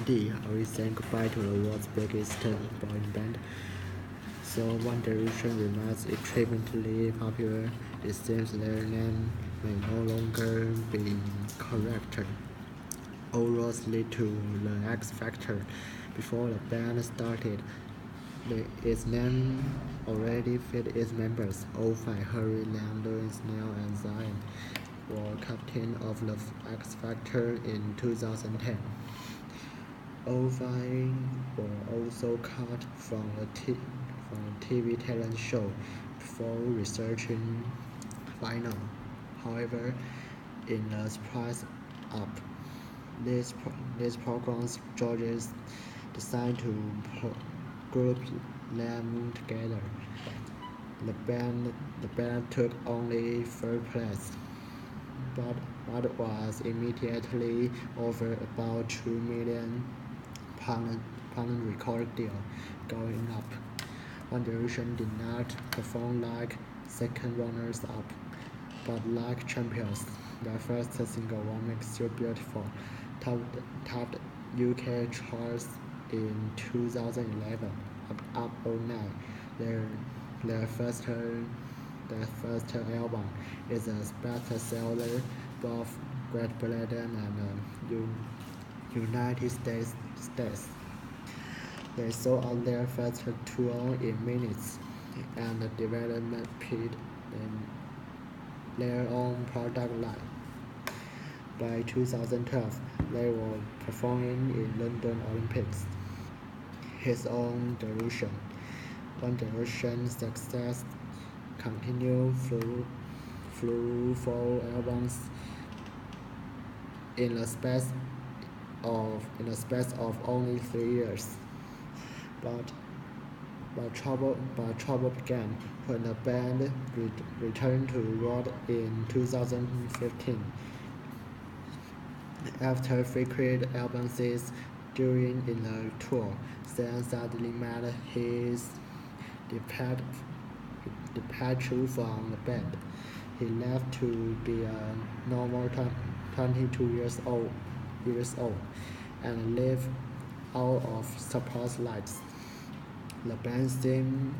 1990, we saying goodbye to the world's biggest boy band. So One Direction remains extremely popular. It seems their name may no longer be correct. All roads lead to the X Factor. Before the band started, its name already fit its members. All five, Harry, Liam, Louis, Neil, and Zion, were captain of the X Factor in 2010. All five were also cut from the TV talent show before researching final. However, in the surprise up, these programs judges decided to group them together. The band took only third place, but was immediately offered about £2 million record deal going up. One Direction did not perform like second runners-up, but like champions. Their first single, What Makes You Beautiful, topped UK charts in 2011, up all night. Their first album is a bestseller both Great Britain and United States. They sold out their first tour in minutes, and developed their own product line. By 2012, they were performing in London Olympics. His own Direction. One Direction's success continued through 4 albums in the space of only 3 years. But trouble began when the band returned to road in 2015. After frequent absences during the tour, Sam suddenly made his departure from the band. He left to be a normal 22 years old and live out of spotlights. The band seemed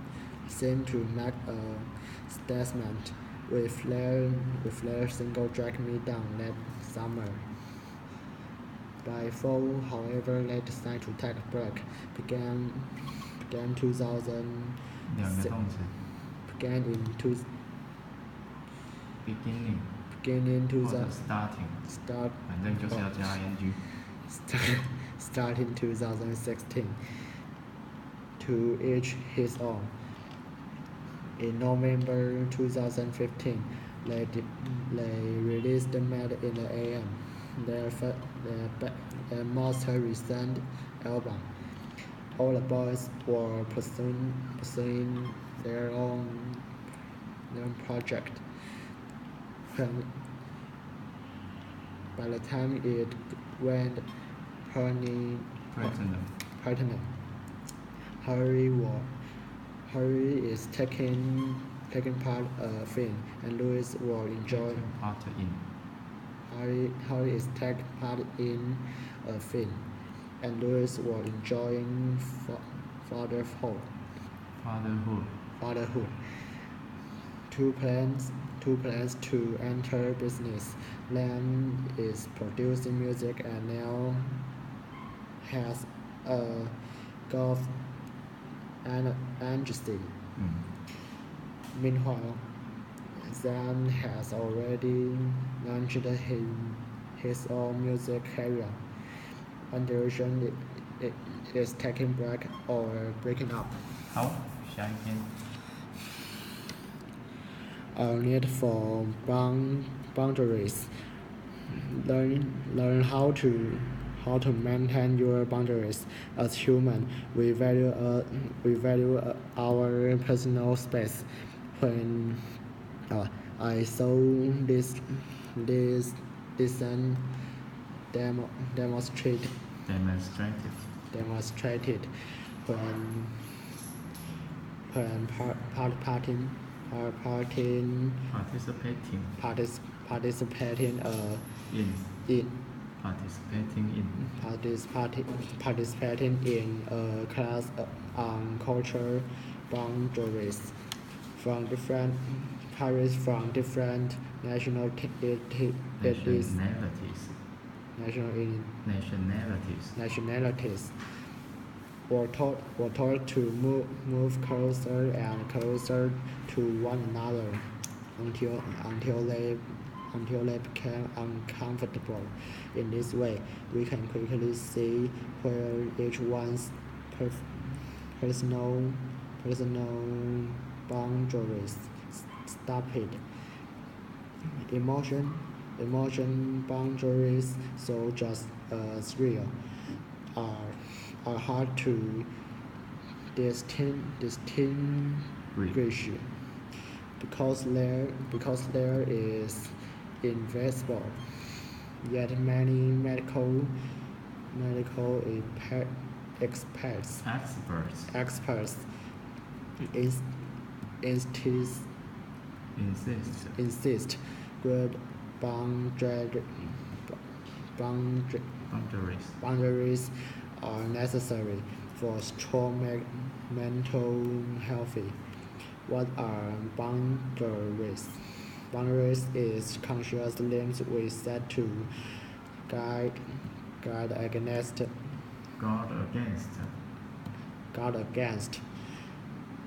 to make a statement with their single Drag Me Down that summer. By fall, however, they decided to take a break. Began in 2000. Beginning 2000. Start in 2016. To each his own. In November 2015, they released Mad in the AM, their most recent album. All the boys were pursuing their own project. By the time it went platinum, Harry is taking part in, and Louis will enjoy. Harry is taking part in a film, and Louis was enjoying fatherhood. Two plans to enter business. Liam is producing music and now has a golf agency. Meanwhile, Zan has already launched his own music career. One Direction is taking break or breaking up. 好，下一篇。 Our need for boundaries. Learn how to maintain your boundaries. As humans, we value our personal space. When I saw this demonstrated when participating participating in a class on cultural boundaries from different nationalities were taught to move closer and closer to one another until they became uncomfortable. In this way, we can quickly see where each one's personal boundaries stopped. Emotion boundaries, so just as real, are hard to distinguish because there is invisible. Yet many medical experts insist good boundaries are necessary for strong mental health. What are boundaries? Boundaries is conscious limits we set to guard against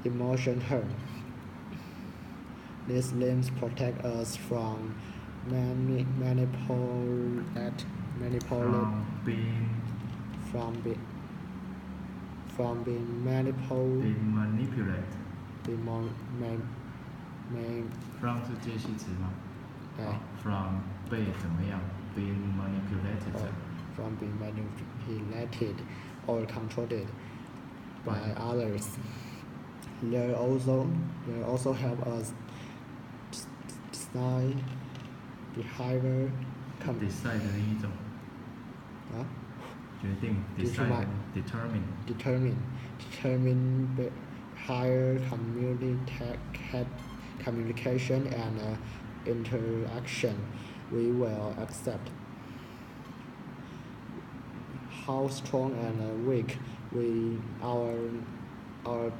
emotion hurt. These limits protect us from being manipulated. ，from 是介系词吗？from 被怎么样？being manipulated. From being manipulated or controlled by others. They also help us decide behavior. decide 的另一种。决定 decide determine higher communication and interaction we will accept. How strong and weak our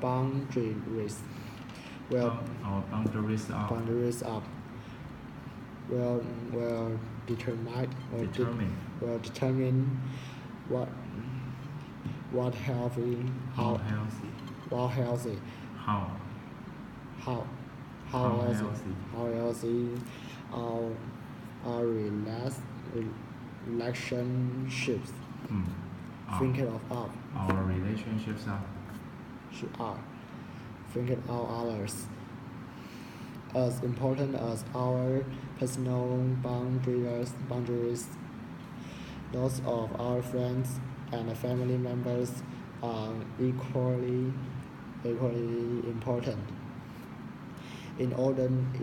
boundaries our boundaries are will determine what healthy our relationships. Thinking of our relationships are thinking of others as important as our personal boundaries. Those of our friends and family members are equally important. In order to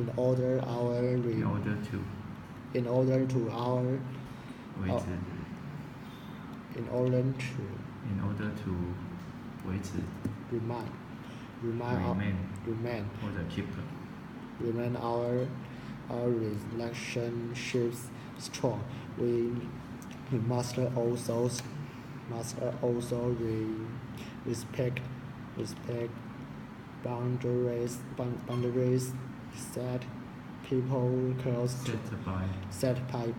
remain 或者 keep remain our relationships strong, we must also respect boundaries set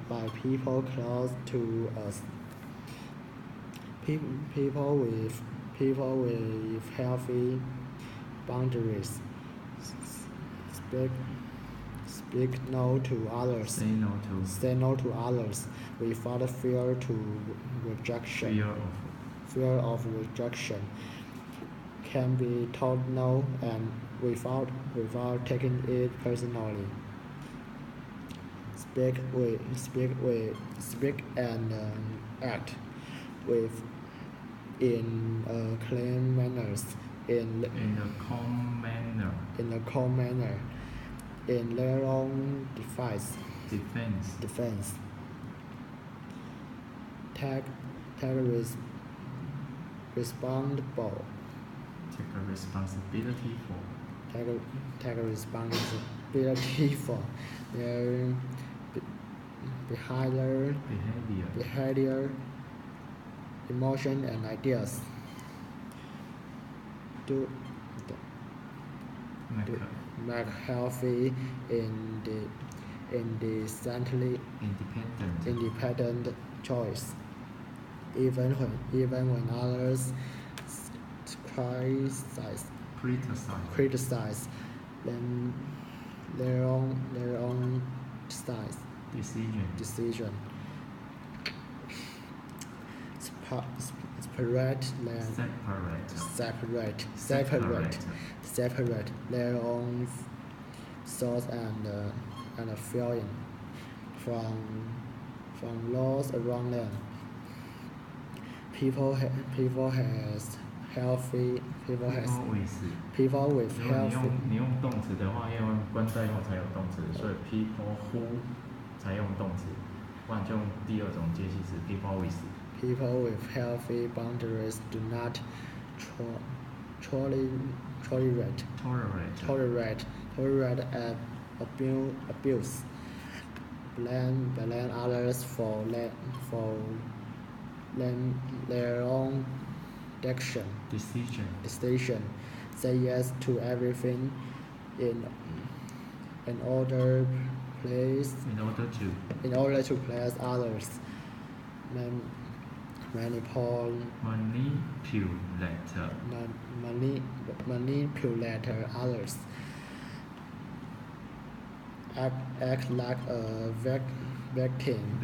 by people close to us. People with healthy boundaries speak no to others. Say no to others without fear of rejection. Can be told no and without taking it personally. Speak and act in a clean manners. In a calm manner. In their own defense. Take responsibility for their behavior, emotion, and ideas. To make healthy independent choice, even when others criticize them their own decision. Separate their own thoughts and feeling from laws around them. People with 如果 healthy 你用动词的话，要用关在后才有动词，所以 people who 才用动词，不然就用第二种介系词 people with。People with healthy boundaries do not tolerate abuse, blame others for their own decision, say yes to everything in order to please others, manipulate others, act like a victim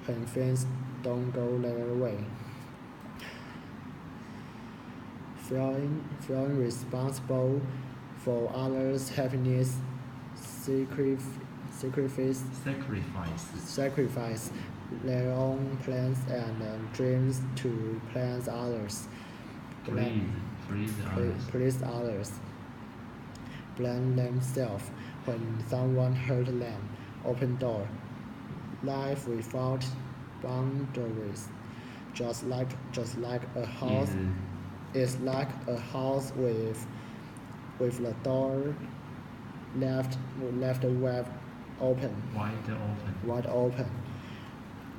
when things don't go their way, feeling responsible for others' happiness, sacrifice their own plans and dreams to please others, please others, blame themselves when someone hurt them, open door, life without boundaries, just like a house. It's like a house with the door left wide open.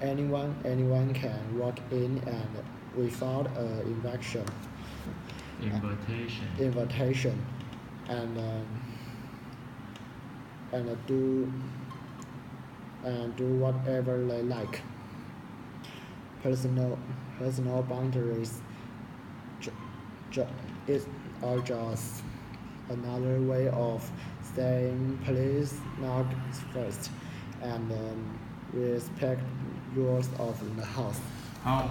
Anyone can walk in and without invitation and do whatever they like. Personal boundaries are just another way of saying please knock first and respect rules of the house. 好。